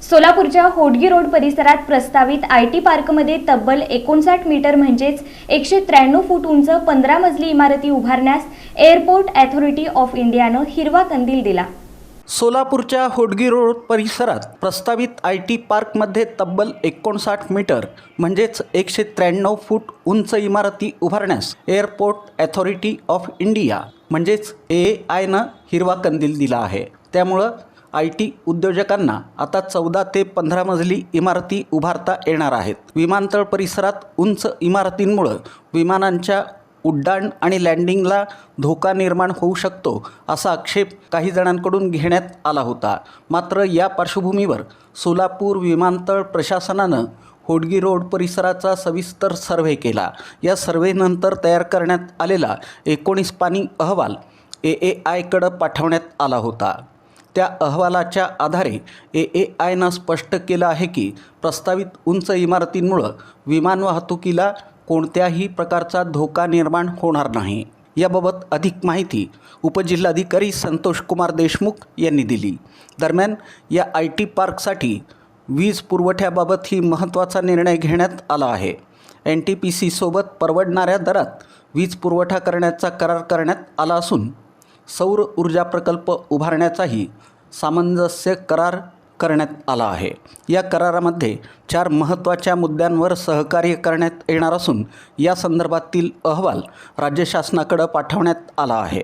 सोलापूरच्या होडगी रोड परिसरात प्रस्तावित आयटी पार्कमध्ये तब्बल 59 मीटर म्हणजेच 193 फूट उंच 15 मजली इमारती उभारण्यास एअरपोर्ट अथॉरिटी ऑफ इंडियानं हिरवा कंदील दिला। सोलापूरच्या होडगी रोड परिसरात प्रस्तावित आयटी पार्कमध्ये तब्बल 59 मीटर म्हणजेच 193 फूट उंच इमारती उभारण्यास एअरपोर्ट अथॉरिटी ऑफ इंडिया म्हणजेच AAIनं हिरवा कंदील दिला आहे। त्यामुळं IT उद्योजकांना आता 14 ते 15 मजली इमारती उभारता येणार आहेत। विमानतळ परिसरात उंच इमारतींमुळे विमानांच्या उड्डाण आणि लँडिंगला धोका निर्माण होऊ शकतो असा आक्षेप काही जणांकडून घेण्यात आला होता। मात्र या पार्श्वभूमीवर सोलापूर विमानतळ प्रशासनानं होडगी रोड परिसराचा सविस्तर सर्व्हे केला। या सर्व्हेनंतर तयार करण्यात आलेला 19 पानी अहवाल AAIकडे पाठवण्यात आला होता। त्या अहवालाच्या आधारे AAIनं स्पष्ट केलं आहे की प्रस्तावित उंच इमारतींमुळे विमान वाहतुकीला कोणत्याही प्रकारचा धोका निर्माण होणार नाही। याबाबत अधिक माहिती उपजिल्हाधिकारी संतोष कुमार देशमुख यांनी दिली। दरम्यान या IT पार्कसाठी वीज पुरवठ्याबाबत ही महत्त्वाचा निर्णय घेण्यात आला आहे। NTPC सोबत परवडणाऱ्या दरात वीज पुरवठा करण्याचा करार करण्यात आला असून सौर ऊर्जा प्रकल्प उभारण्याचाही सामंजस्य करार करण्यात आला आहे। या करारामध्ये 4 महत्त्वाच्या मुद्द्यांवर सहकार्य करण्यात येणार असून या संदर्भातील अहवाल राज्य शासनाकडे पाठवण्यात आला आहे।